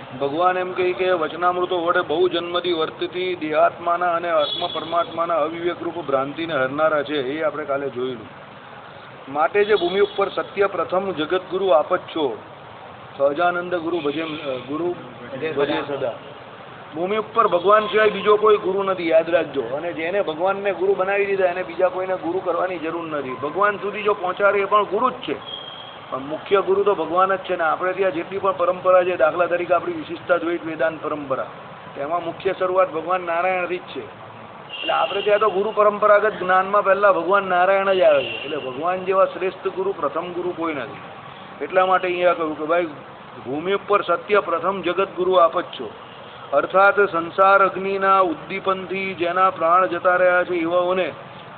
ભગવાન એમ કહે કે વચનામૃતો વડે બહુ જન્મથી વર્તતી દેહાત્માના અને આત્મ પરમાત્માના અવિવેક રૂપ ભ્રાંતિને હરનારા છે, એ આપણે કાલે જોયેલું. માટે જે ભૂમિ ઉપર સત્ય પ્રથમ જગતગુરુ આપ જ છો, સહજાનંદ ગુરુ ભજે સદા. ભૂમિ ઉપર ભગવાન સિવાય બીજો કોઈ ગુરુ નથી, યાદ રાખજો. અને જેને ભગવાનને ગુરુ બનાવી દીધા એને બીજા કોઈને ગુરુ કરવાની જરૂર નથી. ભગવાન સુધી જો પહોંચાડે એ પણ ગુરુ જ છે, પણ મુખ્ય ગુરુ તો ભગવાન જ છે ને. આપણે ત્યાં જેટલી પણ પરંપરા છે, દાખલા તરીકે આપણી વિશિષ્ટા દ્વૈત વેદાંત પરંપરા, તેમાં મુખ્ય શરૂઆત ભગવાન નારાયણથી જ છે. એટલે આપણે ત્યાં તો ગુરુ પરંપરાગત જ્ઞાનમાં પહેલા ભગવાન નારાયણ જ આવે છે. એટલે ભગવાન જેવા શ્રેષ્ઠ ગુરુ, પ્રથમ ગુરુ કોઈ નથી. એટલા માટે અહીંયા કહ્યું કે ભાઈ ભૂમિ ઉપર સત્ય પ્રથમ જગત ગુરુ આપ જ છો. અર્થાત સંસાર અગ્નિના ઉદ્દીપનથી જેના પ્રાણ જતા રહ્યા છે એવાઓને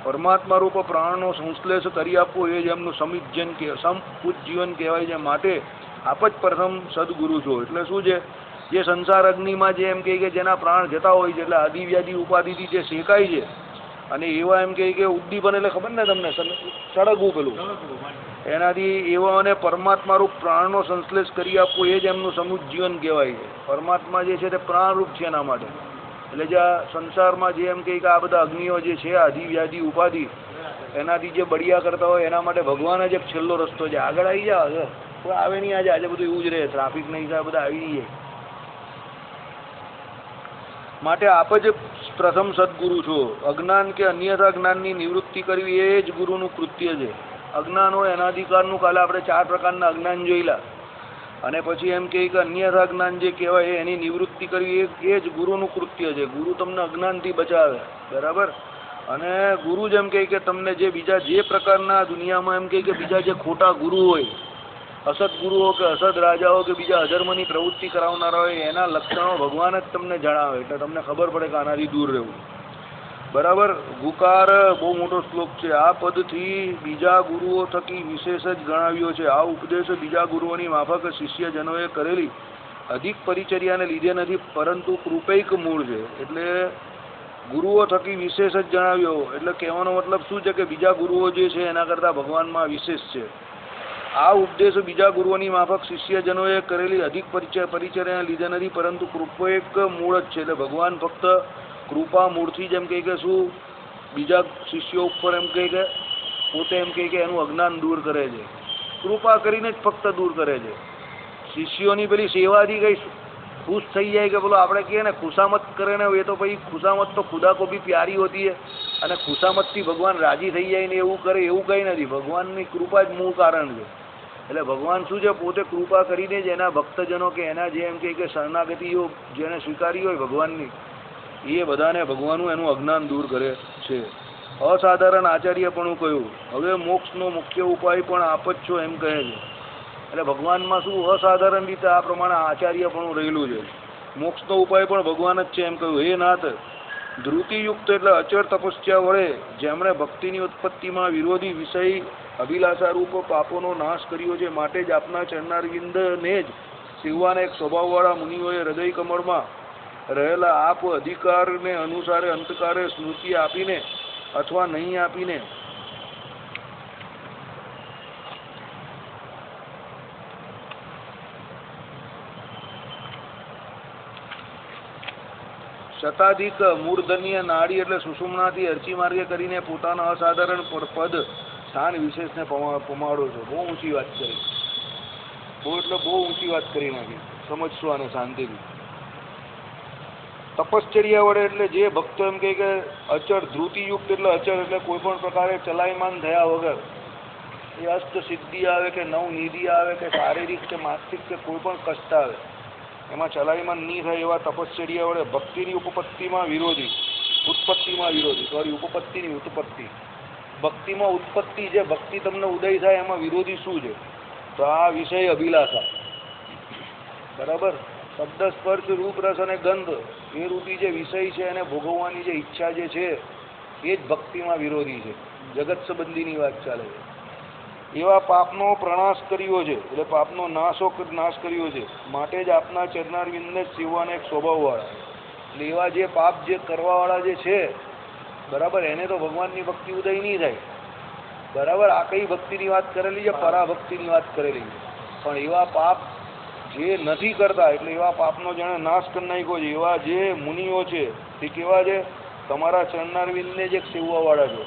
પરમાત્મા રૂપ પ્રાણનો સંશ્લેષ કરી આપવો એ જ એમનું સમિજ્જન કે સમપૂજ્જીવન કહેવાય છે. માટે આપ જ પ્રથમ સદગુરુ છો. એટલે શું છે, જે સંસાર અગ્નિમાં જે એમ કહે કે જેના પ્રાણ જતા હોય છે, એટલે આદિવ્યાધિ ઉપાધિથી જે શેકાય છે, અને એવા એમ કહે કે ઉદ્દીપન એટલે ખબર ને તમને, સળગવું પેલું, એનાથી એવાને પરમાત્મા રૂપ પ્રાણનો સંશ્લેષ કરી આપવો એ જ એમનું સમુજ્જીવન કહેવાય છે. પરમાત્મા જે છે તે પ્રાણરૂપ છે એના માટે. એટલે જે આ સંસારમાં જે એમ કહે કે આ બધા અગ્નિઓ જે છે, આદિવ્યાધિ ઉપાધિ, એનાથી જે બળિયા કરતા હોય એના માટે ભગવાન જ એક છેલ્લો રસ્તો છે. આગળ આવી જાવ, કોઈ આવે નહીં. આજે બધું એવું જ રહે, ટ્રાફિકના હિસાબે બધા આવી નહીં જાય. માટે આપ જ પ્રથમ સદગુરુ છો. અજ્ઞાન કે અન્યથા જ્ઞાનની નિવૃત્તિ કરવી એ જ ગુરુનું કૃત્ય છે. અજ્ઞાન હોય એનાધિકારનું કાલે આપણે 4 પ્રકારના અજ્ઞાન જોયેલા, અને પછી એમ કહે કે અન્યથા જ્ઞાન જે કહેવાય એની નિવૃત્તિ કરવી એ જ ગુરુનું કૃત્ય છે. ગુરુ તમને અજ્ઞાનથી બચાવે, બરાબર. અને ગુરુ જ એમ કહે કે તમને જે બીજા જે પ્રકારના દુનિયામાં એમ કહે કે બીજા જે ખોટા ગુરુ હોય, અસદ ગુરુઓ કે અસદ રાજાઓ કે બીજા અધર્મની પ્રવૃત્તિ કરાવનારા હોય, એના લક્ષણો ભગવાન જ તમને જણાવે. એટલે તમને ખબર પડે કે આનાથી દૂર રહેવું, બરાબર. ગુકાર બહુ મોટો શ્લોક છે. આ પદથી બીજા ગુરુઓ થકી વિશેષ જ ગણાવ્યો છે. આ ઉપદેશ બીજા ગુરુઓની માફક શિષ્યજનોએ કરેલી અધિક પરિચર્યાને લીધે નથી, પરંતુ કૃપૈક મૂળ છે. એટલે ગુરુઓ થકી વિશેષ જ જણાવ્યો. એટલે કહેવાનો મતલબ શું છે કે બીજા ગુરુઓ જે છે એના કરતાં ભગવાનમાં વિશેષ છે. આ ઉપદેશ બીજા ગુરુઓની માફક શિષ્યજનોએ કરેલી અધિક પરિચર્યાને લીધે નથી, પરંતુ કૃપૈક મૂળ જ છે. એટલે ભગવાન ફક્ત કૃપા મૂળથી જ એમ કહે કે શું બીજા શિષ્યો ઉપર એમ કહે કે પોતે એમ કહે કે એનું અજ્ઞાન દૂર કરે છે. કૃપા કરીને જ ફક્ત દૂર કરે છે. શિષ્યોની પેલી સેવાથી કંઈ ખુશ થઈ જાય કે બોલો આપણે કહીએ ને ખુશામત કરે ને, એ તો પછી ખુશામત તો ખુદા કો ભી પ્યારી હોતી है. અને ખુશામતથી ભગવાન રાજી થઈ જાય ને એવું કરે એવું કંઈ નથી. ભગવાનની કૃપા જ મૂળ કારણ છે. એટલે ભગવાન શું છે, પોતે કૃપા કરીને જ એના ભક્તજનો કે એના જે એમ કે શરણાગતિઓ જેને સ્વીકારી હોય ભગવાનની, એ બધાને ભગવાનનું એનું અજ્ઞાન દૂર કરે છે. અસાધારણ આચાર્યપણું કહ્યું. હવે મોક્ષનો મુખ્ય ઉપાય પણ આપ જ છો એમ કહે છે. એટલે ભગવાનમાં શું અસાધારણ રીતે આ પ્રમાણે આચાર્યપણું રહેલું છે. મોક્ષનો ઉપાય પણ ભગવાન જ છે એમ કહ્યું. હે નાથ, ધૃતિયુક્ત એટલે અચળ તપસ્યા વડે જેમણે ભક્તિની ઉત્પત્તિમાં વિરોધી વિષય અભિલાષા રૂપ પાપોનો નાશ કર્યો છે, માટે જ આપના ચરણારવિંદને જ શિવવાના એક સ્વભાવવાળા મુનિઓએ હૃદય કમળમાં રહેલા આપ અધિકારને અનુસારે અંતકારે સ્મૃતિ આપીને અથવા નહીં આપીને શતાધિક મૂર્ધન્ય નાડી એટલે સુષુમ્નાથી અર્ચી માર્ગે કરીને પોતાના અસાધારણ પદ સ્થાન વિશેષને પમાડો છો. બહુ ઊંચી વાત કરી, બહુ એટલે બહુ ઊંચી વાત કરી નાખી. સમજશો આને શાંતિથી. તપશ્ચર્યા વડે એટલે જે ભક્તો એમ કહે કે અચળ, ધૃતિયુક્ત એટલે અચળ એટલે કોઈ પણ પ્રકારે ચલાયમાન થયા વગર, એ અષ્ટ સિદ્ધિ આવે કે નવ નિધિ આવે કે શારીરિક કે માનસિક કે કોઈ પણ કષ્ટ આવે એમાં ચલાયમાન નહીં થાય એવા તપશ્ચર્યા વડે ભક્તિની ઉપપત્તિની ઉત્પત્તિ, ભક્તિમાં ઉત્પત્તિ જે ભક્તિ તમને ઉદય થાય એમાં વિરોધી શું છે, તો આ વિષય અભિલાષા, બરાબર. શબ્દ સ્પર્શ રૂપ રસ અને ગંધ એ રૂપી જે વિષય છે એને ભોગવવાની જે ઈચ્છા જે છે એ જ ભક્તિમાં વિરોધી છે. જગત સંબંધીની વાત ચાલે છે. એવા પાપનો પ્રણાશ કર્યો છે, એટલે પાપનો નાશ કર્યો છે. માટે જ આપના ચરણારવિંદને સેવાના એક સ્વભાવવાળા, એટલે એવા જે પાપ જે કરવાવાળા જે છે, બરાબર, એને તો ભગવાનની ભક્તિ ઉદય નહીં થાય, બરાબર. આ કઈ ભક્તિની વાત કરેલી છે? પરાભક્તિની વાત કરેલી છે. પણ એવા પાપ જે નથી કરતા એટલે એવા પાપનો જેણે નાશ કરી નાખ્યો છે એવા જે મુનિઓ છે તે કેવા છે? તમારા ચરણારવિંદને જ એક સેવવાવાળા છે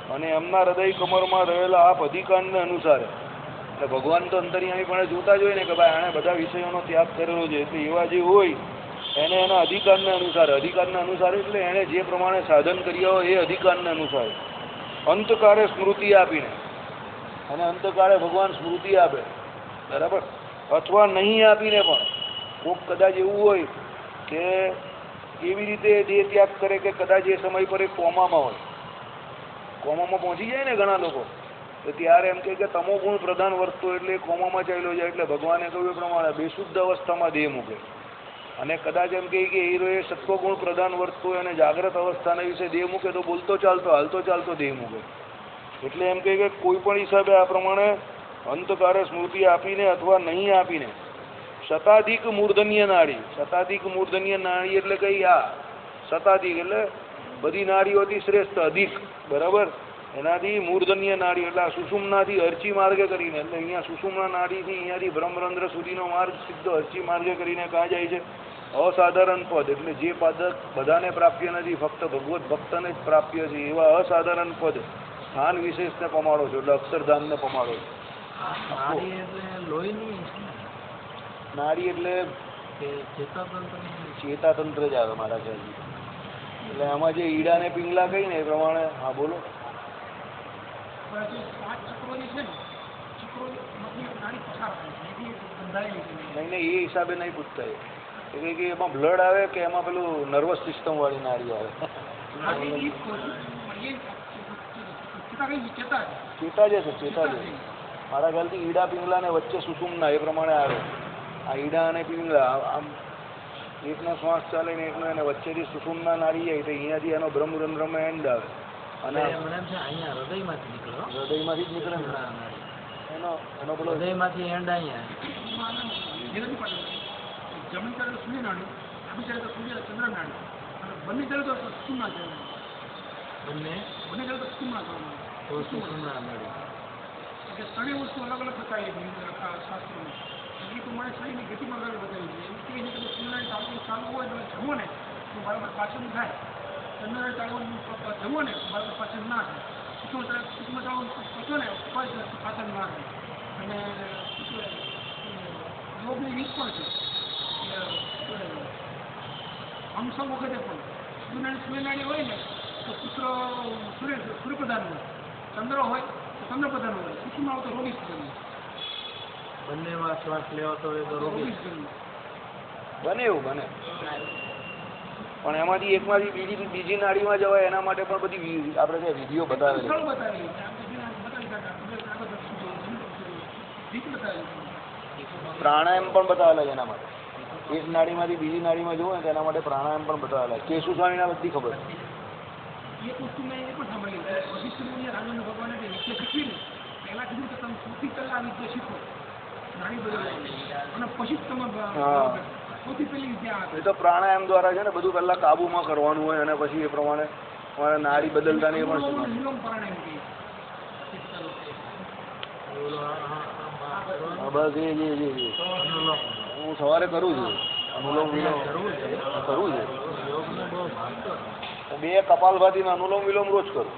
અને એમના હૃદય કમરમાં રહેલા આપ અધિકારને અનુસારે એટલે ભગવાન તો અંતર્યામી પણ જોતા જ હોય ને કે ભાઈ આણે બધા વિષયોનો ત્યાગ કરેલો છે એટલે એવા જે હોય એને એના અધિકારને અનુસાર એટલે એણે જે પ્રમાણે સાધન કર્યા હોય એ અધિકારને અનુસાર અંતકાળે સ્મૃતિ આપીને અને અંતકાળે ભગવાન સ્મૃતિ આપે બરાબર અથવા નહીં આપીને પણ કોક કદાચ એવું હોય કે એવી રીતે દેહ ત્યાગ કરે કે કદાચ એ સમય પર એક કોમામાં હોય કોમામાં પહોંચી જાય ને ઘણા લોકો તો ત્યારે એમ કે તમો ગુણ પ્રધાન વર્તતો એટલે કોમામાં ચાલ્યો જાય એટલે ભગવાને કહ્યું એ પ્રમાણે બેશુદ્ધ અવસ્થામાં દેહ મૂકે અને કદાચ એમ કહે કે એ સત્વગુણ પ્રધાન વર્તતો હોય અને જાગ્રત અવસ્થાના વિશે દેહ મૂકે તો બોલતો ચાલતો હાલતો ચાલતો દેહ મૂકે એટલે એમ કહે કે કોઈ પણ હિસાબે આ પ્રમાણે અંતકાળે સ્મૃતિ આપીને અથવા નહીં આપીને શતાધિક મૂર્ધન્ય નાડી એટલે કઈ આ શતાધિક એટલે બધી નાડીઓથી શ્રેષ્ઠ અધિક બરાબર એનાથી મૂર્ધન્ય નાડી એટલે સુષુમ્નાથી અર્ચી માર્ગે કરીને એટલે અહીંયા સુષુમ્ના નાડીથી અહીંયાથી બ્રહ્મરંધ્ર સુધીનો માર્ગ સીધો અર્ચી માર્ગે કરીને કાં જાય છે? અસાધારણ પદ એટલે જે પદ બધાને પ્રાપ્ય નથી ફક્ત ભગવત ભક્તને જ પ્રાપ્ય છે એવા અસાધારણ પદ સ્થાન વિશેષને પમાડો છો એટલે અક્ષરધામને પમાડો છો. નાડી એટલે ચેતાતંત્ર જ આવે મારા ખ્યાલથી એટલે આમાં જે ઈડા ને પિંગલા કઈ ને એ પ્રમાણે હા બોલો નહીં એ હિસાબે નહીં પૂછતા એ કે એમાં બ્લડ આવે કે એમાં પેલું નર્વસ સિસ્ટમ વાળી નાડી આવે ચેતા જ છે મારા ખ્યાલથી ઈડા પિંગલા ને વચ્ચે સુષુમ્ના એ પ્રમાણે આવે આ ઈડા અને પિંગલા આમ એકનો શ્વાસ ચાલે ને એકનો એને વચ્ચેથી સુષુમ્ના નાડી જાય તો અહીંયાથી એનો બ્રહ્મરંધ્રમાં એન્ડ આવે અને હૃદયમાંથી જ નીકળે એનો પેલો હૃદયમાંથી એન્ડ ત્રણેય વસ્તુ અલગ અલગ બતાવી શાસ્ત્રોમાં એ પ્રમાણે શરીરની ગતિમાં અલગ બતાવી છે એમ કે સૂર્યનારાયણ ચાલુ હોય તો જમો ને તો બરાબર પાછળ થાય ચંદ્રનારાયણ ચાલવાનું જમો ને બરાબર પાછળ ના થાય સૂક્ષ્મ ચાલવું પચો ને પાછળ ના થાય અને યોગની રીત પણ છે અંશ વખતે પણ સૂર્યનારાયણ હોય ને તો સૂર્યપ્રધાન હોય ચંદ્ર હોય ચંદ્ર પ્રધાન હોય સૂક્ષ્મ આવે તો રોગી પ્રધાન બંનેમાં શ્વાસ લેવો તો એ તો રોગી બને એવું બને પણ એમાંથી એકમાંથી બીજી નાડીમાં જવાય એના માટે પણ બધી આપણે ત્યાં વિધિઓ બતાવેલી પ્રાણાયામ પણ બતાવેલા છે એના માટે એક નાડીમાંથી બીજી નાડીમાં જવું ને તેના માટે પ્રાણાયામ પણ બતાવેલા કેશુ સ્વામીના બધી ખબર એક વસ્તુ મેં એ પણ સાંભળ્યું વશિષ્ઠ રાજેન્દ્ર ભગવાને જે વિદ્યા શીખવી ને પહેલાં કીધું કે તમે સૌથી પહેલાં આ વિદ્યા શીખો નાડી બદલવાની અને પછી જ તમે સૌથી પહેલી વિદ્યા એ તો પ્રાણાયામ દ્વારા છે ને બધું પહેલાં કાબુમાં કરવાનું હોય અને પછી એ પ્રમાણે તમારે નાડી બદલતાની એ પણ નિલોમ પ્રાણાયામ કહીએ બસ એ હું સવારે કરું છું અનુલોમ વિલોમ કરવું છે બે કપાલભાતીનો અનુલોમ વિલોમ રોજ કરું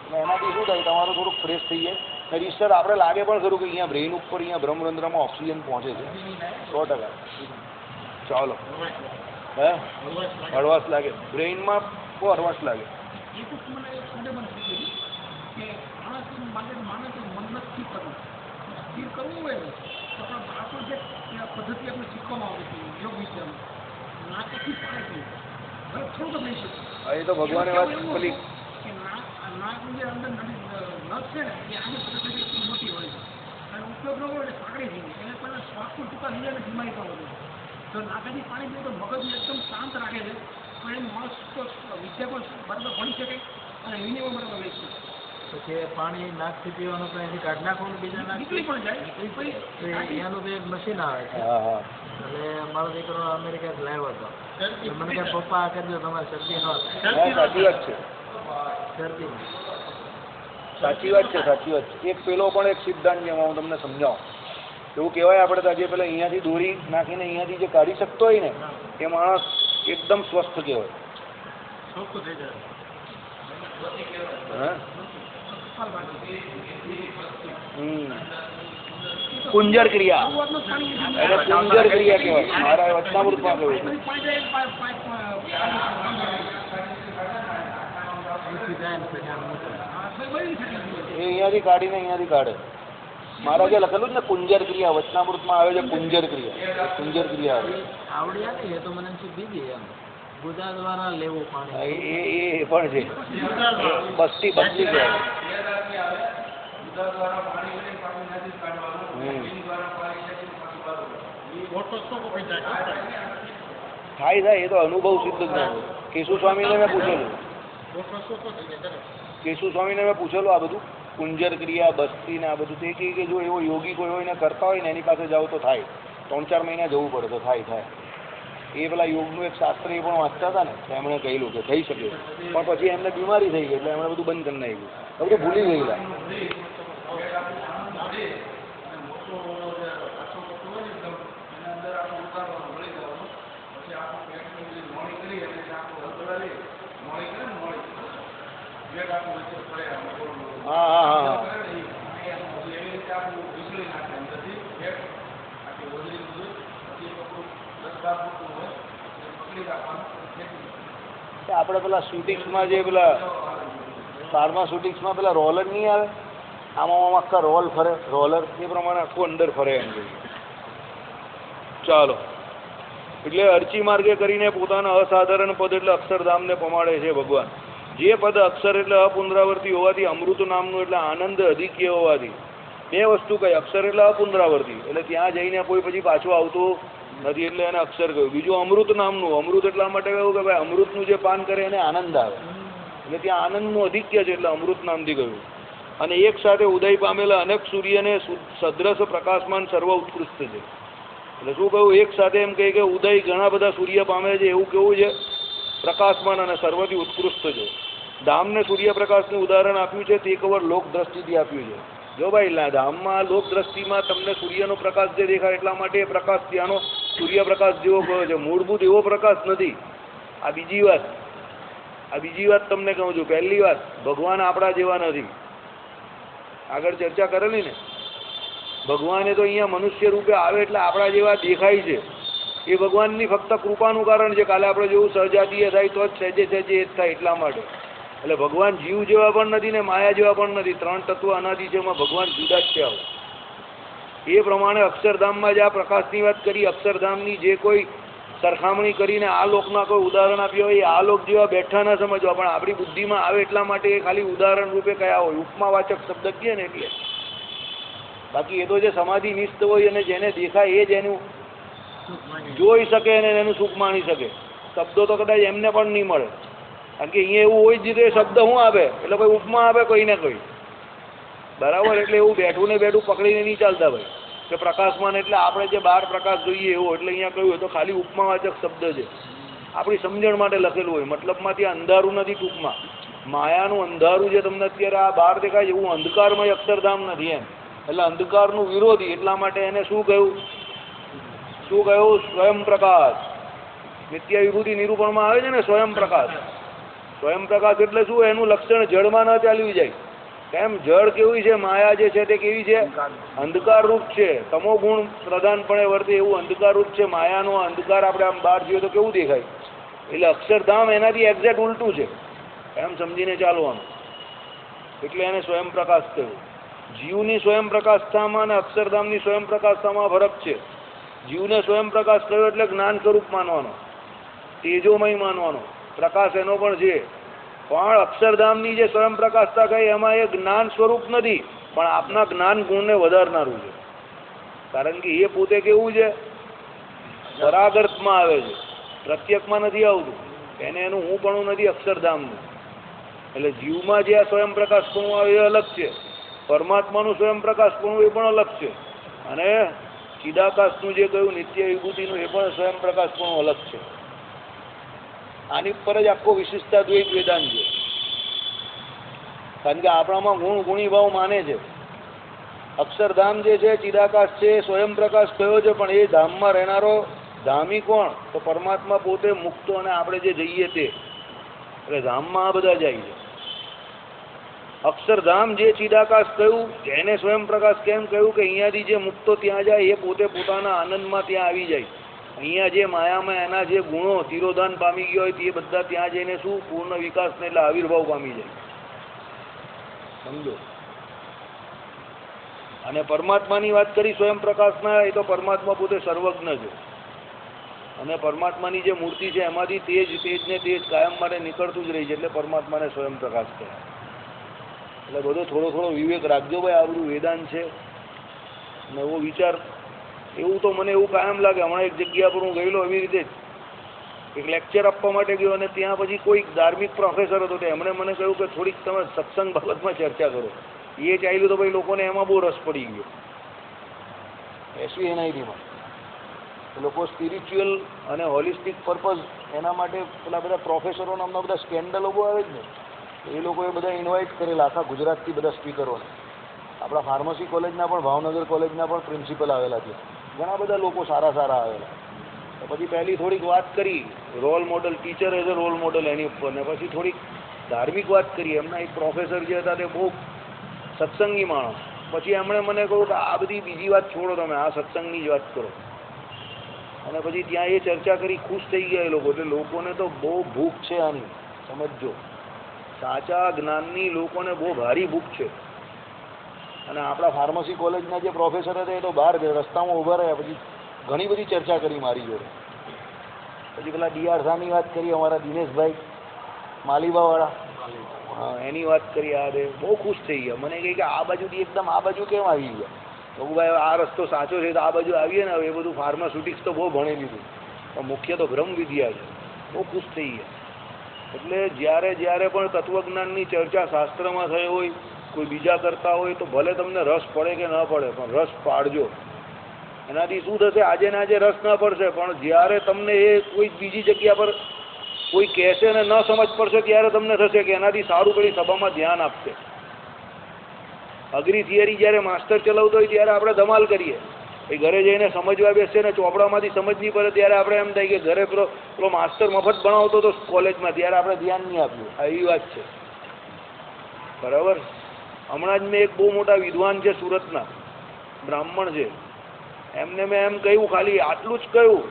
અને એનાથી શું થાય તમારું થોડુંક ફ્રેશ થઈ જાય અને રિસર્ચ આપણે લાગે પણ ખરું કે અહીંયા બ્રેઇન ઉપર અહીંયા બ્રહ્મરંધ્રમાં ઓક્સિજન પહોંચે છે 100%. ચાલો હે હળવાશ લાગે બ્રેઇનમાં બહુ હળવાશ લાગે કરવું હોય ને તો આપણું જે પદ્ધતિ આપણે શીખવામાં આવે છે યોગ વિદ્યામાં નાકથી પાણી થોડુંક લઈ શકીએ એ તો ભગવાને વાત પેલી કે નાકની જે અંદર નસ છે ને એ આની પદ્ધતિ મોટી હોય છે અને ઉપયોગ ન હોય એટલે સાંકડી થઈ જાય એને પહેલાં શ્વાસ પણ ટૂંકા થઈ જાય અને બીમારી પણ વધે તો નાકાથી પાણી પીવું તો મગજને એકદમ શાંત રાખે છે પણ એ માણસ તો વિદ્યા પણ બરાબર ભણી શકે અને વિનિમય બરાબર લઈ શકે પછી પાણી નાકથી પીવાનું તો એથી કાઢ નાખવાનું બીજા નીકળી પણ જાય એનું તો એક મશીન આવે છે એટલે મારો દીકરો અમેરિકા લાવ્યો હતો મને કે પપ્પા આ કરજો તમારે શરદી ન સાચી વાત છે શરદી સાચી વાત છે એક પેલો પણ એક સિદ્ધાંત જેમાં હું તમને સમજાવું એવું કહેવાય આપણે તો જે પેલા અહીંયાથી દોરી નાખીને અહીંયાથી જે કાઢી શકતો હોય ને એ માણસ એકદમ સ્વસ્થ કહેવાય. હા કુંજર ક્રિયા એટલે કુંજર ક્રિયા કહેવાય. મારા વચનામૃતમાં કહ્યું છે. એ અહીંયાથી કાઢીને અહીંયાથી કાઢે. મારા જે લખેલું જ ને કુંજર ક્રિયા વચનામૃતમાં આવે છે કુંજર ક્રિયા. કુંજર ક્રિયા આવે આવડ્યા નહીં એ તો મને બીજી એમ ગુદા દ્વારા લેવું પાણી એ પણ છે. બસ્તી બસ્તી કહેવાય. થાય એ તો અનુભવ સિદ્ધ જ્ઞાન. કેશુ સ્વામીને મેં પૂછેલું આ બધું કુંજર ક્રિયા બસ્તી ને આ બધું તે કે જો એવો યોગી કોઈ હોય ને કરતા હોય ને એની પાસે જાવ તો થાય. 3-4 મહિના જવું પડે તો થાય. એ પેલા યોગનું એક શાસ્ત્ર એ પણ વાંચતા હતા ને એમણે કહેલું કે થઈ શકે, પણ પછી એમને બીમારી થઈ ગઈ એટલે એમણે બધું બંધ કરી નાખ્યું. બધું ભૂલી ગયેલા. હા આપણે પેલા શૂટિંગ્સમાં જે પેલા ફાર્માસ્યુટિક્સમાં પેલા રોલર નહીં આવે, આમાં આખા રોલ ફરે, રોલર એ પ્રમાણે આખું અંદર ફરે એમ જોઈએ. ચાલો, એટલે અર્ચી માર્ગે કરીને પોતાના અસાધારણ પદ એટલે અક્ષરધામને પમાડે છે ભગવાન. જે પદ અક્ષર એટલે અપુનરાવર્તી હોવાથી, અમૃત નામનું એટલે આનંદ અધિક્ય હોવાથી, બે વસ્તુ કઈ, અક્ષર એટલે અપુનરાવર્તી એટલે ત્યાં જઈને કોઈ પછી પાછું આવતું નથી એટલે એને અક્ષર કહ્યું. બીજું અમૃત નામનું, અમૃત એટલા માટે કહ્યું કે ભાઈ અમૃતનું જે પાન કરે એને આનંદ આવે એટલે ત્યાં આનંદનું અધિક્ય છે એટલે અમૃત નામથી કહ્યું. અને એક સાથે ઉદય પામેલા અનેક સૂર્યને સદ્રશ પ્રકાશમાન સર્વ ઉત્કૃષ્ટ છે. એટલે શું કહ્યું, એક સાથે એમ કહે કે ઉદય ઘણા બધા સૂર્ય પામે છે એવું કેવું છે, પ્રકાશમાન અને સર્વથી ઉત્કૃષ્ટ છે. ધામને સૂર્યપ્રકાશનું ઉદાહરણ આપ્યું છે તે કવર લોક દ્રષ્ટિથી આપ્યું છે. જો ભાઈ ધામમાં લોક દ્રષ્ટિમાં તમને સૂર્યનો પ્રકાશ જે દેખાય એટલા માટે એ પ્રકાશ ત્યાંનો સૂર્યપ્રકાશ જેવો કયો છે, મૂળભૂત એવો પ્રકાશ નથી. આ બીજી વાત તમને કહું છું. પહેલી વાત, ભગવાન આપણા જેવા નથી. આગળ ચર્ચા કરેલી ને, ભગવાને તો અહીંયા મનુષ્ય રૂપે આવે એટલે આપણા જેવા દેખાય છે. એ ભગવાનની ફક્ત કૃપાનું કારણ છે. કાલે આપણે જેવું સહજાતીય થાય તો જ સહેજે એ જ થાય એટલા માટે. એટલે ભગવાન જીવ જેવા પણ નથી ને માયા જેવા પણ નથી. 3 તત્વ અનાદિ છે, એમાં ભગવાન જુદા જ છે. આવું એ પ્રમાણે અક્ષરધામમાં જે આ પ્રકાશની વાત કરી, અક્ષરધામની જે કોઈ સરખામણી કરીને આ લોકના કોઈ ઉદાહરણ આપ્યો હોય એ આ લોક જેવા બેઠા ના સમજવા, પણ આપણી બુદ્ધિમાં આવે એટલા માટે એ ખાલી ઉદાહરણ રૂપે કયા હોય, ઉપમાવાચક શબ્દ કહે ને એટલે. બાકી એ તો જે સમાધિ નિષ્ઠ હોય અને જેને દેખાય એ જ એનું જોઈ શકે અને એનું સુખ માણી શકે. શબ્દો તો કદાચ એમને પણ નહીં મળે, કારણ કે અહીંયા એવું હોય જ રીતે શબ્દ શું આપે એટલે કોઈ ઉપમા આપે કોઈ ને કોઈ, બરાબર. એટલે એવું બેઠું ને બેઠું પકડીને નહીં ચાલતા ભાઈ કે પ્રકાશમાન એટલે આપણે જે બહાર પ્રકાશ જોઈએ એવો. એટલે અહીંયા કહ્યું તો ખાલી ઉપમાવાચક શબ્દ છે, આપણી સમજણ માટે લખેલું હોય. મતલબમાં ત્યાં અંધારું નથી. ટૂંકમાં માયાનું અંધારું જે તમને અત્યારે આ બહાર દેખાય એવું અંધકારમય અક્ષરધામ નથી એમ. એટલે અંધકારનું વિરોધી એટલા માટે એને શું કહ્યું, સ્વયં પ્રકાશ. નિત્ય વિભૂતિ નિરૂપણમાં આવે છે ને સ્વયં પ્રકાશ. સ્વયં પ્રકાશ એટલે શું, એનું લક્ષણ જળમાં ન ચાલ્યું જાય. કેમ, જળ કેવી છે, માયા જે છે તે કેવી છે, અંધકાર રૂપ છે, તમો ગુણ પ્રધાનપણે વર્તે એવું અંધકાર રૂપ છે. માયાનો અંધકાર આપણે આમ બહાર જોઈએ તો કેવું દેખાય. એટલે અક્ષરધામ એનાથી એક્ઝેક્ટ ઉલટું છે, એમ સમજીને ચાલવાનું. એટલે એને સ્વયં પ્રકાશ કહ્યું. જીવની સ્વયં પ્રકાશતામાં અને અક્ષરધામની સ્વયં પ્રકાશતામાં ફરક છે. જીવને સ્વયં પ્રકાશ કહ્યો એટલે જ્ઞાન સ્વરૂપ માનવાનો, તેજોમય માનવાનો. પ્રકાશ એનો પણ છે, પણ અક્ષરધામની જે સ્વયં પ્રકાશતા કહી એમાં એ જ્ઞાન સ્વરૂપ નથી, પણ આપના જ્ઞાન ગુણને વધારનારું છે. કારણ કે એ પોતે કેવું છે, પરાગર્થમાં આવે છે, પ્રત્યક્ષમાં નથી આવતું. એને એનું હું પણ નથી અક્ષરધામનું. એટલે જીવમાં જે આ સ્વયં પ્રકાશપણું આવે એ અલગ છે, પરમાત્માનું સ્વયં પ્રકાશપણું એ પણ અલગ છે, અને ચિદાકાશનું જે કહ્યું નિત્ય વિભૂતિનું એ પણ સ્વયં પ્રકાશપણું અલગ છે. આની પર જ આખો વિશિષ્ટા દ્વૈત વેદાંત છે. કારણ કે આપણામાં ગુણ ગુણી ભાવ માને છે. અક્ષરધામ જે છે ચિદાકાશ છે, સ્વયં પ્રકાશ કયો છે, પણ એ ધામમાં રહેનારો ધામી કોણ? તો પરમાત્મા પોતે, મુક્તો, અને આપણે જે જઈએ તે. એટલે ધામમાં આ બધા જાય છે. અક્ષરધામ જે ચિદાકાશ કહ્યું, એને સ્વયં પ્રકાશ કેમ કહ્યું? કે અહીંયાથી જે મુક્તો ત્યાં જાય એ પોતે પોતાના આનંદમાં ત્યાં આવી જાય. અહીંયા જે માયામાં એના જે ગુણો તિરોધાન પામી ગયા હોય તે બધા ત્યાં જઈને શું પૂર્ણ વિકાસને એટલે આવિર્ભાવ પામી જાય. સમજો. અને પરમાત્માની વાત કરી સ્વયં પ્રકાશના, એ તો પરમાત્મા પોતે સર્વજ્ઞ છે. અને પરમાત્માની જે મૂર્તિ છે એમાંથી તેજ ને તેજ કાયમ માટે નીકળતું જ રહી છે, એટલે પરમાત્માને સ્વયં પ્રકાશ કહેવાય. એટલે બધો થોડો વિવેક રાખજો ભાઈ. આ બધું વેદાંત છે ને એવો વિચાર, એવું તો મને એવું કાયમ લાગે. હમણાં એક જગ્યા પર હું ગયેલો એવી રીતે જ એક લેક્ચર આપવા માટે ગયો, અને ત્યાં પછી કોઈ ધાર્મિક પ્રોફેસર હતો, એમણે મને કહ્યું કે થોડીક તમે સત્સંગ બાબતમાં ચર્ચા કરો. એ ચાલ્યું તો ભાઈ લોકોને એમાં બહુ રસ પડી ગયો. SVNITમાં એ લોકો સ્પિરિચ્યુઅલ અને હોલિસ્ટિક પર્પઝ એના માટે પેલા બધા પ્રોફેસરો નામના બધા સ્કેન્ડલો બહુ આવે જ ને, એ લોકોએ બધા ઇન્વાઇટ કરેલા આખા ગુજરાતથી બધા સ્પીકરોને. આપણા ફાર્મસી કોલેજના પણ, ભાવનગર કોલેજના પણ પ્રિન્સિપલ આવેલા છે. ઘણા બધા લોકો સારા આવેલા. તો પછી પહેલી થોડીક વાત કરી role model, teacher as a role model એની ઉપર, ને પછી થોડીક ધાર્મિક વાત કરી. એમના એક પ્રોફેસર જે હતા તે બહુ સત્સંગી માણસ. પછી એમણે મને કહ્યું કે આ બધી બીજી વાત છોડો, તમે આ સત્સંગની જ વાત કરો. અને પછી ત્યાં એ ચર્ચા કરી, ખુશ થઈ ગયા એ લોકો. એટલે લોકોને તો બહુ ભૂખ છે આની, સમજો. સાચા જ્ઞાનની લોકોને બહુ ભારી ભૂખ છે. અને આપણા ફાર્મસી કોલેજના જે પ્રોફેસર હતા એ તો બહાર રસ્તામાં ઊભા રહ્યા, પછી ઘણી બધી ચર્ચા કરી મારી જોડે. પછી પેલા DR શાહની વાત કરી, અમારા દિનેશભાઈ માલીબાવાળા, હા, એની વાત કરી. આ બહુ ખુશ થઈ ગયા. મને કહે કે આ બાજુથી એકદમ આ બાજુ કેમ આવી ગયા? તો ભાઈ આ રસ્તો સાચો છે તો આ બાજુ આવીએ ને. એ બધું ફાર્માસ્યુટિક્સ તો બહુ ભણી લીધું, પણ મુખ્ય તો બ્રહ્મ વિદ્યા છે. બહુ ખુશ થઈ ગયા. એટલે જ્યારે પણ તત્વજ્ઞાનની ચર્ચા શાસ્ત્રમાં થઈ હોય, કોઈ બીજા કરતા હોય, તો ભલે તમને રસ પડે કે ન પડે, પણ રસ પાડજો. એનાથી શું થશે? આજે ને આજે રસ ન પડશે, પણ જ્યારે તમને એ કોઈ બીજી જગ્યા પર કોઈ કહેશે ને ન સમજ પડશે, ત્યારે તમને થશે કે એનાથી સારું પેલી સભામાં ધ્યાન આપશે. અઘરી થિયરી જ્યારે માસ્ટર ચલાવતો હોય ત્યારે આપણે ધમાલ કરીએ. એ ઘરે જઈને સમજવા બેસશે ને ચોપડામાંથી સમજ નહીં પડે ત્યારે આપણે એમ થાય કે ઘરે પેલો માસ્ટર મફત ભણાવતો હતો કોલેજમાં, ત્યારે આપણે ધ્યાન નહીં આપ્યું. આ એવી વાત છે, બરાબર. હમણાં જ મેં એક બહુ મોટા વિદ્વાન છે સુરતના, બ્રાહ્મણ છે, એમને મેં એમ કહ્યું, ખાલી આટલું જ કહ્યું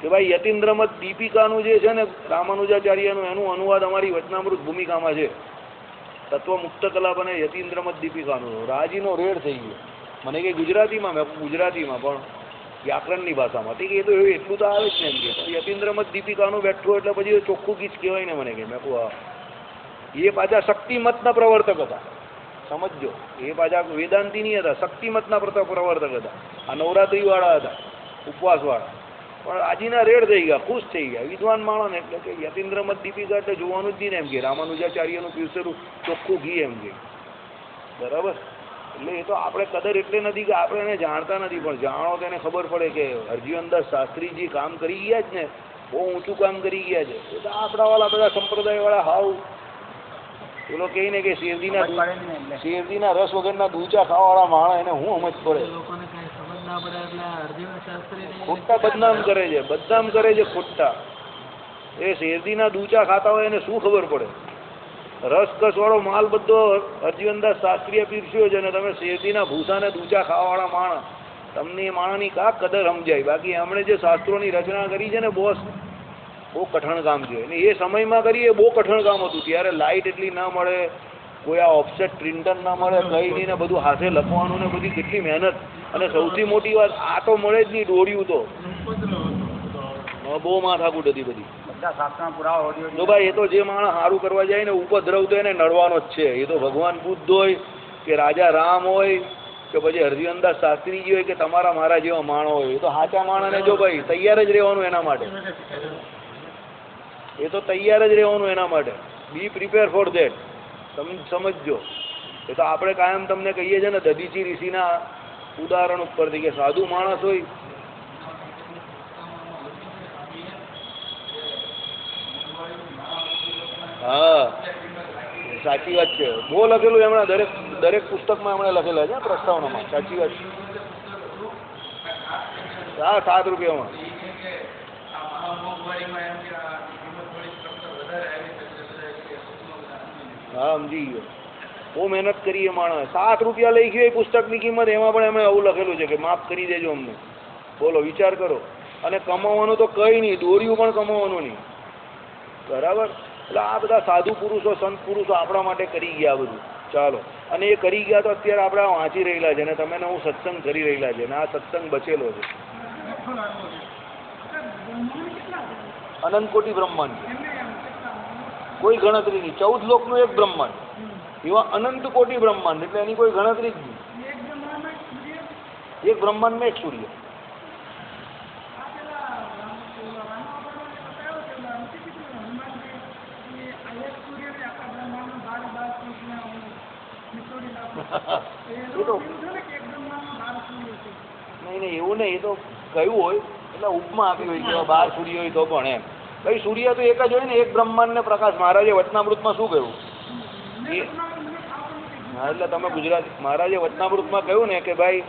કે ભાઈ યતીન્દ્રમત દીપિકાનું જે છે ને રામાનુજાચાર્યનું, એનું અનુવાદ અમારી વચનામૃત ભૂમિકામાં છે. તત્વ મુક્ત કલાપ અને યતીન્દ્રમત દીપિકાનું. રાજીનો રેડ થઈ ગયો. મને કે ગુજરાતીમાં, મેં ગુજરાતીમાં પણ વ્યાકરણની ભાષામાં. તે કે એ તો એટલું તો આવે જ ને એમ કે યતીન્દ્રમત દીપિકાનું બેઠું એટલે પછી ચોખ્ખું ગીચ કહેવાય ને. મને કે મેં કહું એ પાછા શક્તિમતના પ્રવર્તક હતા, સમજો. એ પાછા વેદાંતી નહીં હતા, શક્તિમતના પ્રવર્તક હતા. આ નવરાત્રિવાળા હતા, ઉપવાસવાળા. પણ આજીના રેડ થઈ ગયા, ખુશ થઈ ગયા. વિદ્વાન માણસ એટલે કે યતીન્દ્રમત દીપિકા એટલે જોવાનું જ નહીં ને એમ કે રામાનુજાચાર્યનું પીરસેલું ચોખ્ખું ઘી એમ કે, બરાબર. એટલે એ તો આપણે કદર એટલે નથી કે આપણે એને જાણતા નથી, પણ જાણો તો એને ખબર પડે કે હરજીવનદાસ શાસ્ત્રીજી કામ કરી ગયા જ ને, બહુ ઊંચું કામ કરી ગયા છે. એ તો આપણાવાળા બધા સંપ્રદાયવાળા હાવ પેલો કહે ને કે શેરદીના રસ વગરના દૂચા ખાવાવાળા માણસ, એને હું સમજ પડે? ખોટા બદનામ કરે છે, ખોટા. એ શેરદીના દૂચા ખાતા હોય એને શું ખબર પડે? રસકસ વાળો માલ બધો હરજીવનદાસ શાસ્ત્રીએ પીરસ્યો છે, અને તમે શેરદીના ભૂસાને દૂચા ખાવાવાળા માણસ, તમને એ માણસની કા કદર સમજાય? બાકી એમણે જે શાસ્ત્રોની રચના કરી છે ને બોસ, બહુ કઠણ કામ છે. અને એ સમયમાં કરી એ બહુ કઠણ કામ હતું. ત્યારે લાઇટ એટલી ના મળે, કોઈ આ ઓફસેટ પ્રિન્ટર ના મળે, કંઈ નહીં, ને બધું હાથે લખવાનું ને બધી કેટલી મહેનત. અને સૌથી મોટી વાત, આ તો મળે જ નહીં, દોડ્યું તો બહુ માથાકૂટ હતી બધી. તો ભાઈ એ તો જે માણસ સારું કરવા જાય ને, ઉપદ્રવ તો એને નડવાનો જ છે. એ તો ભગવાન બુદ્ધ હોય કે રાજા રામ હોય કે પછી હરજીવનદાસ શાસ્ત્રીજી હોય કે તમારા મારા જેવા માણસ હોય, એ તો સાચા માણસને જો ભાઈ તૈયાર જ રહેવાનું એના માટે. એ તો તૈયાર જ રહેવાનું એના માટે. બી પ્રિપેર ફોર ધેટ. તમે સમજજો. એ તો આપણે કાયમ તમને કહીએ છીએ ને દધીચી ઋષિના ઉદાહરણ ઉપરથી કે સાધુ માણસ હોય, હા સાચી વાત છે, બહુ લખેલું એમણે દરેક દરેક પુસ્તકમાં એમણે લખેલા છે પ્રસ્તાવનામાં. સાચી વાત. હા, 7 રૂપિયામાં. હા, સમજી ગયો. બહુ મહેનત કરી એ માણસ. 7 રૂપિયા લઈ ગયો એ પુસ્તકની કિંમત, એમાં પણ એમણે આવું લખેલું છે કે માફ કરી દેજો અમને. બોલો, વિચાર કરો. અને કમાવાનું તો કંઈ નહીં, દોર્યું પણ કમાવાનું નહીં. બરાબર. એટલે આ બધા સાધુ પુરુષો, સંત પુરુષો આપણા માટે કરી ગયા બધું. ચાલો, અને એ કરી ગયા તો અત્યારે આપણે વાંચી રહેલા છે, અને તમે હું સત્સંગ કરી રહેલા છે, અને આ સત્સંગ બચેલો છે. અનંત કોટી બ્રહ્માંડ, કોઈ ગણતરી નહીં. 14 લોકનું એક બ્રહ્માંડ, એવા અનંત કોટી બ્રહ્માંડ, એટલે એની કોઈ ગણતરી જ નહીં. એક બ્રહ્માંડમાં એક સૂર્ય. એ તો નહીં, એવું નહીં. એ તો કયું હોય એટલે ઉપમા આપી હોય કે 12 સૂર્ય હોય તો પણ એમ. ભાઈ સૂર્ય તો એક જ હોય ને, એક બ્રહ્માંડને પ્રકાશ. મહારાજે વચનામૃતમાં શું કહ્યું? હા, એટલે તમે ગુજરાતી. મહારાજે વચનામૃતમાં કહ્યું ને કે ભાઈ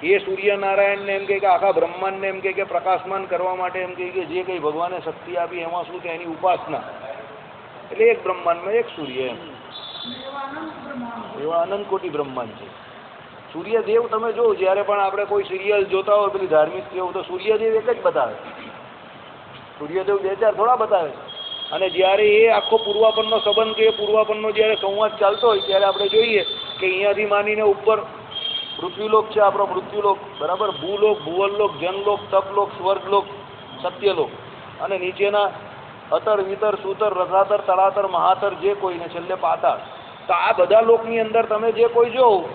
એ સૂર્યનારાયણને એમ કહે કે આખા બ્રહ્માંડને એમ કહે કે પ્રકાશમાન કરવા માટે એમ કહે કે જે કંઈ ભગવાને શક્તિ આપી એમાં શું કે એની ઉપાસના. એટલે એક બ્રહ્માંડમાં એક સૂર્ય એમ. એવા અનંત કોટી બ્રહ્માંડ છે. સૂર્યદેવ તમે જો, જ્યારે પણ આપણે કોઈ સિરિયલ જોતા હોય પેલી ધાર્મિક કેવું, તો સૂર્યદેવ એક જ બતાવે. સૂર્યદેવ 2-4 થોડા બતાવે. અને જ્યારે એ આખો પૂર્વાપનનો સંબંધ કે પૂર્વાપનનો જ્યારે સંવાદ ચાલતો હોય ત્યારે આપણે જોઈએ કે અહીંયાથી માનીને ઉપર પૃથ્વીલોક છે, આપણો મૃત્યુલોક, બરાબર, ભૂલોક, ભુવનલોક, જનલોક, તપલોક, સ્વર્ગલોક, સત્યલોક, અને નીચેના અતર, વિતર, સુતર, રસાતર, તળાતર, મહાતર, જે કોઈને છેલ્લે પાતાળ. તો આ બધા લોકની અંદર તમે જે કોઈ જોવો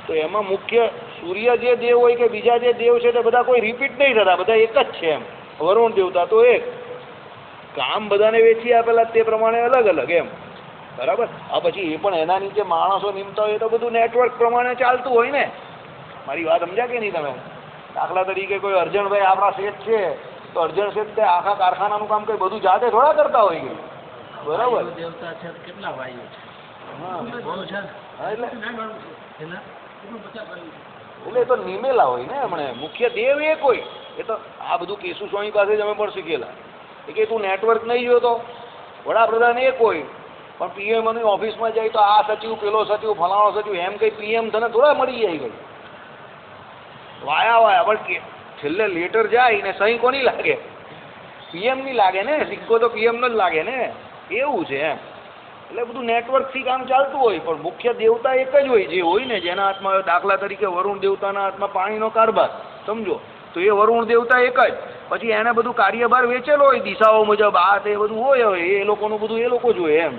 તો એમાં મુખ્ય સૂર્ય જે દેવ હોય કે બીજા જે દેવ છે તે બધા કોઈ રિપીટ નહીં થતા, બધા એક જ છે એમ. વરુણ દેવતા તો એક, કામ બધાને વેચી આપેલા તે પ્રમાણે અલગ અલગ એમ. બરાબર. આ પછી એ પણ એના નીચે માણસો નિમતા હોય તો બધું નેટવર્ક પ્રમાણે ચાલતું હોય ને. મારી વાત સમજ્યા કે નહીં તમે? દાખલા તરીકે કોઈ અર્જણભાઈ આપણા શેઠ છે તો અર્જણ શેઠ તે આખા કારખાનાનું કામ કંઈ બધું જાતે થોડા કરતા હોય કે. બરાબર. દેવતા છે કેટલા વાયુ છે? હા, એટલે એ તો નિમેલા હોય ને. હમણે મુખ્ય દેવ એક હોય. એ તો આ બધું કેશુ સ્વામી પાસે જ અમે પણ શીખેલા. એ કે તું નેટવર્ક નહીં જોતો, વડાપ્રધાન એક હોય પણ પીએમની ઓફિસમાં જાય તો આ સચિવ, પેલો સચિવ, ફલાણો સચિવ, એમ કંઈ પીએમ તને થોડા મળી જાય ગઈ. વાયા પણ છેલ્લે લેટર જાય ને સહી કોની લાગે? પીએમની લાગે ને. સિક્કો તો પીએમનો જ લાગે ને. એવું છે એમ. એટલે બધું નેટવર્કથી કામ ચાલતું હોય, પણ મુખ્ય દેવતા એક જ હોય, જે હોય ને જેના હાથમાં. દાખલા તરીકે વરુણ દેવતાના હાથમાં પાણીનો કારભાર, સમજો તો એ વરુણ દેવતા એક જ. પછી એને બધું કાર્યભાર વેચેલો હોય દિશાઓ મુજબ, આ તે બધું હોય. એ લોકોનું બધું એ લોકો જોઈએ એમ.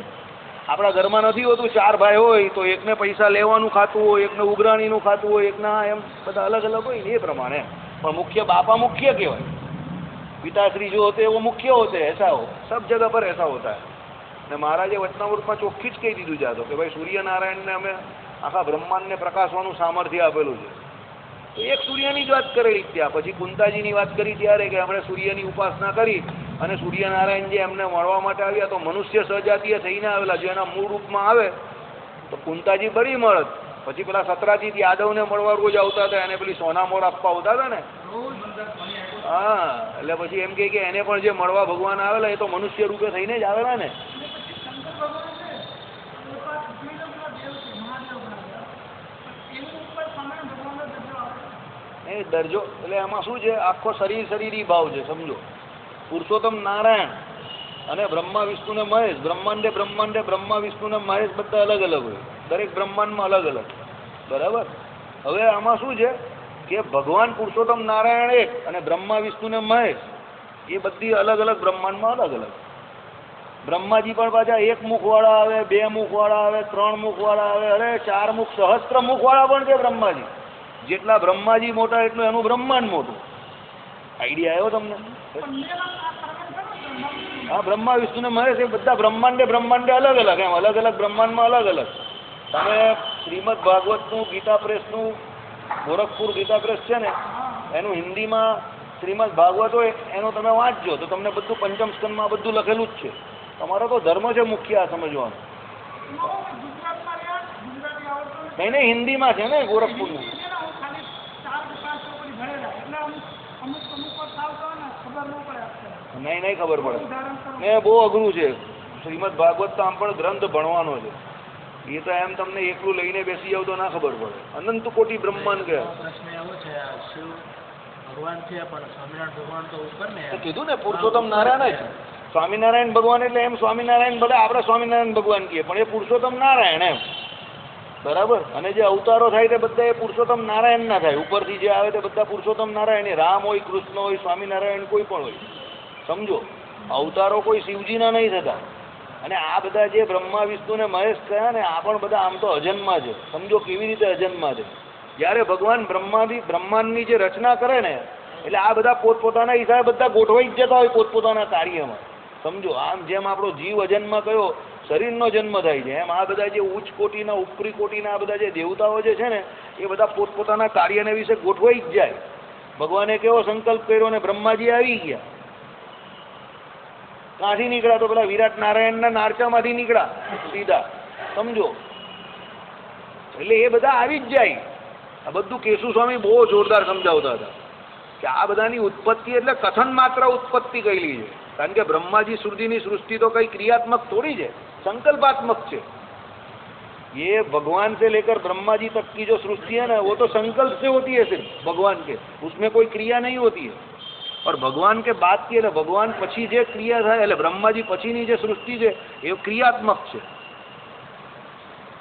આપણા ઘરમાં નથી હોતું, 4 ભાઈ હોય તો એકને પૈસા લેવાનું ખાતું હોય, એકને ઉઘરાણીનું ખાતું હોય, એકના એમ બધા અલગ અલગ હોય એ પ્રમાણે. પણ મુખ્ય બાપા મુખ્ય કહેવાય. પિતાશ્રી જો હોતે वो मुख्य होते, ऐसा हो सब जगह पर ऐसा होता है. ને મહારાજે વચનામૃતમાં ચોખ્ખી જ કહી દીધું જાતો કે ભાઈ સૂર્યનારાયણને અમે આખા બ્રહ્માંડને પ્રકાશવાનું સામર્થ્ય આપેલું છે. તો એક સૂર્યની જ વાત કરેલી ત્યાં. પછી કુંતાજીની વાત કરી ત્યારે કે આપણે સૂર્યની ઉપાસના કરી અને સૂર્યનારાયણ જે એમને મળવા માટે આવ્યા તો મનુષ્ય સહજાતીય થઈને આવેલા. જો એના મૂળ રૂપમાં આવે તો કુંતાજી બળી મળત. પછી પેલા સતરાજીત યાદવને મળવા રોજ આવતા હતા, એને પેલી સોના મોર આપવા આવતા હતા ને. હા, એટલે પછી એમ કે એને પણ જે મળવા ભગવાન આવેલા એ તો મનુષ્ય રૂપે થઈને જ આવેલા ને. એ દરજો એટલે એમાં શું છે, આખો શરીરી ભાવ છે, સમજો. પુરુષોત્તમ નારાયણ અને બ્રહ્મા વિષ્ણુ ને મહેશ, બ્રહ્માંડે બ્રહ્મા વિષ્ણુ ને મહેશ બધા અલગ અલગ હોય. દરેક બ્રહ્માંડમાં અલગ અલગ. બરાબર. હવે આમાં શું છે કે ભગવાન પુરુષોત્તમ નારાયણ એક અને બ્રહ્મા વિષ્ણુ ને મહેશ એ બધી અલગ અલગ બ્રહ્માંડમાં અલગ અલગ. બ્રહ્માજી પણ પાછા 1 મુખવાળા આવે, 2 મુખવાળા આવે, 3 મુખવાળા આવે, અરે 4 મુખ, સહસ્ત્ર મુખવાળા પણ છે બ્રહ્માજી. જેટલા બ્રહ્માજી મોટા એટલું એનું બ્રહ્માંડ મોટું. આઈડિયા આવ્યો તમને? હા, બ્રહ્મા વિષ્ણુ ને મહેશ એ બધા બ્રહ્માંડે અલગ અલગ એમ. અલગ અલગ બ્રહ્માંડમાં અલગ અલગ. તમે શ્રીમદ ભાગવતનું ગીતા પ્રેસનું ગોરખપુર ગીતા પ્રેસ છે ને, એનું હિન્દીમાં શ્રીમદ ભાગવત હોય એનું તમે વાંચજો તો તમને બધું પંચમ સ્કંદમાં બધું લખેલું જ છે. તમારો તો ધર્મ છે મુખ્ય આ સમજવાનું. નહીં નહીં, હિન્દીમાં છે ને ગોરખપુરનું. ખાલી 4 કે 5 ચોપડી ભણેલા એટલે અમુક પર સાવ કહો ને ખબર ન પડે અક્ષર. નહીં નહીં ખબર પડે. ઉદાહરણ કરો. ને બહુ અઘરું છે. શ્રીમદ ભાગવત તો આમ પણ ગ્રંથ ભણવાનો છે. એ તો એમ તમને એકલું લઈને બેસી જાવ તો ના ખબર પડે. અનંત કોટી બ્રહ્માંડ કે પ્રશ્ન એવો છે આ શિવ ભગવાન છે પણ સ્વામિનારાયણ ભગવાન તો ઉપર ને તો કીધું ને પુરુષોત્તમ નારાયણ જ. સ્વામિનારાયણ ભગવાન એટલે એમ સ્વામિનારાયણ બધા આપણે સ્વામિનારાયણ ભગવાન કહીએ પણ એ પુરુષોત્તમ નારાયણ એમ. બરાબર. અને જે અવતારો થાય તે બધા એ પુરુષોત્તમ નારાયણ ના થાય. ઉપરથી જે આવે તે બધા પુરુષોત્તમ નારાયણ. એ રામ હોય, કૃષ્ણ હોય, સ્વામિનારાયણ કોઈ પણ હોય. સમજો, અવતારો કોઈ શિવજીના નહીં થતા. અને આ બધા જે બ્રહ્મા વિષ્ણુ ને મહેશ કયા ને આ પણ બધા આમ તો અજન્મા છે. સમજો કેવી રીતે અજન્મા છે. જ્યારે ભગવાન બ્રહ્માંડની જે રચના કરે ને એટલે આ બધા પોતપોતાના હિસાબે બધા ગોઠવાઈ જ જતા હોય પોતપોતાના કાર્યમાં. સમજો, આમ જેમ આપણો જીવ અજન્મા કયો શરીરનો જન્મ થાય છે એમ આ બધા જે ઉચ્ચ કોટીના ઉપરી કોટીના આ બધા જે દેવતાઓ જે છે ને એ બધા પોતપોતાના કાર્યને વિશે ગોઠવાઈ જ જાય. ભગવાને કેવો સંકલ્પ કર્યો ને બ્રહ્માજી આવી ગયા. ક્યાંથી નીકળ્યા તો પેલા વિરાટ નારાયણના નારચામાંથી નીકળ્યા સીધા. સમજો, એટલે એ બધા આવી જ જાય. આ બધું કેશુ સ્વામી બહુ જોરદાર સમજાવતા હતા કે આ બધાની ઉત્પત્તિ એટલે કથન માત્ર ઉત્પત્તિ કહેલી છે. કારણ કે બ્રહ્માજી સુધીની સૃષ્ટિ તો કઈ ક્રિયાત્મક થોડી છે, संकल्पात्मक છે. ये भगवान से लेकर ब्रह्मा जी तक की जो सृष्टि है ना वो तो संकल्प से होती है सिर्फ भगवान के, उसमें कोई क्रिया नहीं होती है. और भगवान के बात की भगवान पछी जे क्रिया થાય એટલે બ્રહ્માજી પછીની જે સૃષ્ટિ છે એ क्रियात्मक છે.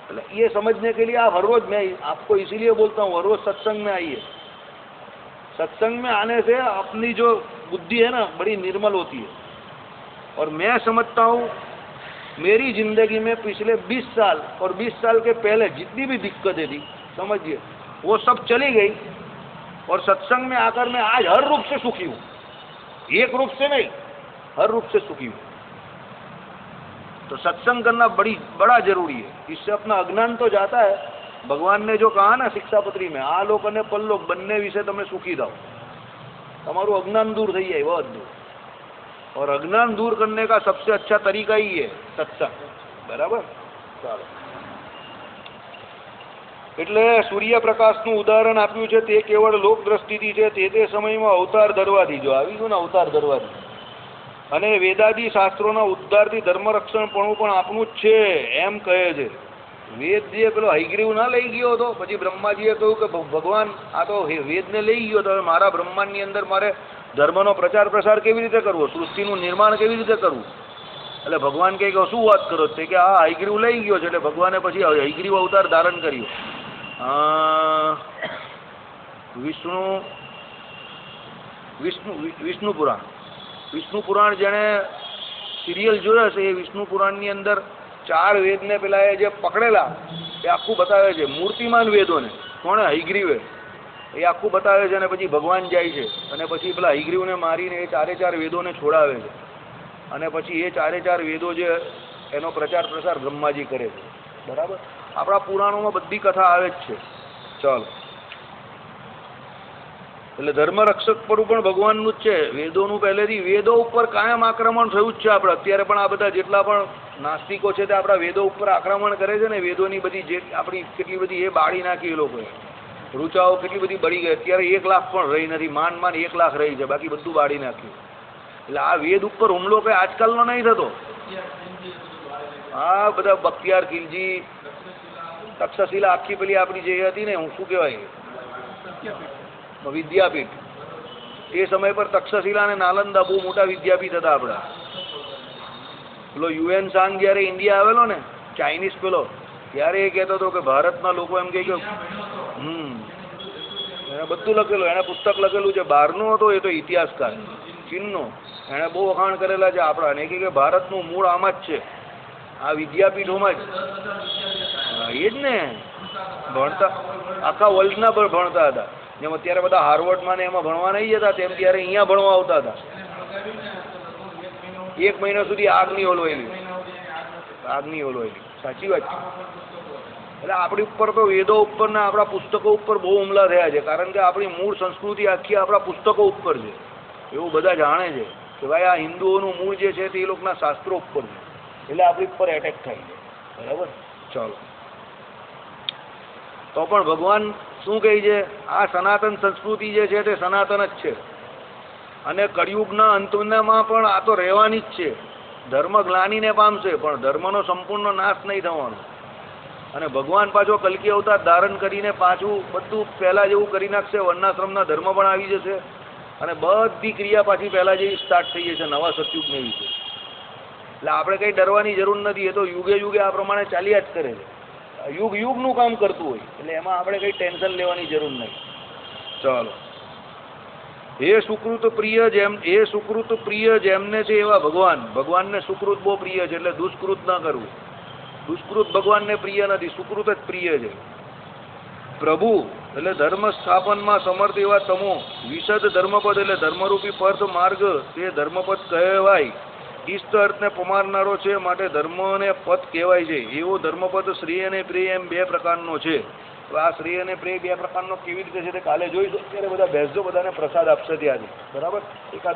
એટલે ये समझने के लिए आप हर रोज मैं आपको इसीलिए बोलता हूँ हर रोज सत्संग में आइए. सत्संग में आने से अपनी जो बुद्धि है ना बड़ी निर्मल होती है. और मैं समझता हूँ मेरी जिंदगी में पिछले 20 साल और 20 साल के पहले जितनी भी दिक्कतें थी समझिए वो सब चली गई. और सत्संग में आकर मैं आज हर रूप से सुखी हूँ. एक रूप से नहीं, हर रूप से सुखी हूँ. तो सत्संग करना बड़ा जरूरी है. इससे अपना अज्ञान तो जाता है. भगवान ने जो कहा ना शिक्षापत्री में आलोक અને પરલોક બંને વિશે તમે સુખી થાઓ. તમારું અજ્ઞાન दूर થઈ જાય બધું. और अज्ञान दूर करने का सबसे अच्छा तरीका ही है सत्संग. बराबर. ચાલો, એટલે સૂર્યપ્રકાશનું ઉદાહરણ આપ્યું છે તે કેવળ લોક દ્રષ્ટિથી છે. તે સમયમાં અવતાર ધરવાથી જો આવી ગયું ને અવતાર ધરવાથી અને વેદાદી શાસ્ત્રોના ઉદ્ધારથી ધર્મરક્ષણપણું પણ આપનું જ છે એમ કહે છે. વેદ જે પેલો હયગ્રીવ ના લઈ ગયો હતો પછી બ્રહ્માજીએ કહ્યું કે ભગવાન આ તો વેદને લઈ ગયો તો મારા બ્રહ્માંડની અંદર મારે ધર્મનો પ્રચાર પ્રસાર કેવી રીતે કરવો, સૃષ્ટિનું નિર્માણ કેવી રીતે કરવું. એટલે ભગવાન કહે કે શું વાત કરો તે કે આ હયગ્રીવ લઈ ગયો છે. એટલે ભગવાને પછી હયગ્રીવ અવતાર ધારણ કર્યો. વિષ્ણુ પુરાણ જેણે સિરિયલ જોયો છે એ વિષ્ણુ પુરાણની અંદર 4 વેદને પેલા એ જે પકડેલા એ આખું બતાવે છે. મૂર્તિમાન વેદોને કોણે હયગ્રીવે એ આખું બતાવે છે. અને પછી ભગવાન જાય છે અને પછી પેલા હયગ્રીવને મારીને એ 4 વેદોને છોડાવે છે. અને પછી એ 4 વેદો જે એનો પ્રચાર પ્રસાર બ્રહ્માજી કરે છે. બરાબર. આપણા પુરાણોમાં બધી કથા આવે જ છે. ચાલો, એટલે ધર્મરક્ષક પર પણ ભગવાનનું જ છે. વેદોનું પહેલેથી વેદો ઉપર કાયમ આક્રમણ થયું જ છે. આપણે અત્યારે પણ આ બધા જેટલા પણ નાસ્તિકો છે તે આપણા વેદો ઉપર આક્રમણ કરે છે ને. વેદોની બધી જે આપણી કેટલી બધી એ બાળી નાખી એ લોકોએ. ઋચાઓ કેટલી બધી બળી ગઈ. અત્યારે 1 લાખ પણ રહી નથી. માંડ 1 લાખ રહી છે, બાકી બધું બાળી નાખ્યું. એટલે આ વેદ ઉપર હુમલો કઈ આજકાલનો નહીં થતો. હા, બધા બખ્તિયાર ખિલજી, તક્ષશિલા આખી પેલી આપણી જે હતી ને શું કહેવાય વિદ્યાપીઠ, એ સમય પર તક્ષશિલા અને નાલંદા બહુ મોટા વિદ્યાપીઠ હતા આપણા. પેલો યુએન સાંગ જયારે ઇન્ડિયા આવેલો ને ચાઇનીઝ પેલો, ત્યારે એ કહેતો હતો કે ભારતના લોકો એમ કહે કે એને બધું લખેલું, એને પુસ્તક લખેલું છે. બહારનો હતો એ તો ઇતિહાસકાર ચીનનો, એણે બહુ વખાણ કરેલા છે આપણા. અને કે ભારતનું મૂળ આમાં જ છે, આ વિદ્યાપીઠોમાં જ. એ જ ને ભણતા આખા વર્લ્ડના પર ભણતા હતા. જેમ અત્યારે બધા હાર્વર્ડમાં ને એમાં ભણવા નહીં જતા તેમ ત્યારે અહીંયા ભણવા આવતા હતા. 1 મહિના સુધી આગની ઓલવાયેલી. સાચી વાત છે. એટલે આપણી ઉપર તો વેદો ઉપર ને આપણા પુસ્તકો ઉપર બહુ હુમલા થયા છે. કારણ કે આપણી મૂળ સંસ્કૃતિ આખી આપણા પુસ્તકો ઉપર છે. એવું બધા જાણે છે કે ભાઈ આ હિન્દુઓનું મૂળ જે છે તે એ લોકોના શાસ્ત્રો ઉપર છે. એટલે આપણી ઉપર એટેક થાય છે. બરાબર. ચાલો, તો પણ ભગવાન શું કહે છે? આ સનાતન સંસ્કૃતિ જે છે તે સનાતન જ છે અને કળિયુગના અંતમાં પણ આ તો રહેવાની જ છે. ધર્મ ગ્લાનીને પામશે પણ ધર્મનો સંપૂર્ણ નાશ નહીં થવાનો. અને ભગવાન પાછો કલ્કી અવતાર ધારણ કરીને પાછું બધું પહેલાં જેવું કરી નાખશે. વર્ણાશ્રમના ધર્મ પણ આવી જશે અને બધી ક્રિયા પાછી પહેલાં જેવી સ્ટાર્ટ થઈ જશે નવા સતયુગને વિશે. એટલે આપણે કંઈ ડરવાની જરૂર નથી. એ તો યુગે યુગે આ પ્રમાણે ચાલ્યા જ કરે છે. યુગ યુગનું કામ કરતું હોય એટલે એમાં આપણે કંઈ ટેન્શન લેવાની જરૂર નહીં. ચાલો. હે સુકૃત પ્રિય જેમને છે એવા ભગવાનને સુકૃત બહુ પ્રિય છે એટલે દુષ્કૃત ન કરવું. દુષ્કૃત ભગવાનને પ્રિય નથી, સુકૃત જ પ્રિય છે. પ્રભુ એટલે ધર્મ સ્થાપનમાં સમર્થ એવા તમો, વિશદ ધર્મપદ એટલે ધર્મરૂપી પર્થ માર્ગ તે ધર્મપદ કહેવાય. ઇષ્ટ અર્થને પમારનારો છે માટે ધર્મને પદ કહેવાય છે. એવો ધર્મપદ શ્રેય અને પ્રેય એમ બે પ્રકારનો છે. તો આ શ્રેય અને પ્રેય બે પ્રકારનો કેવી રીતે છે તે કાલે જોઈશું. અત્યારે બધા બેસજો, બધાને પ્રસાદ આપશે ત્યાંથી. બરાબર? એકાદ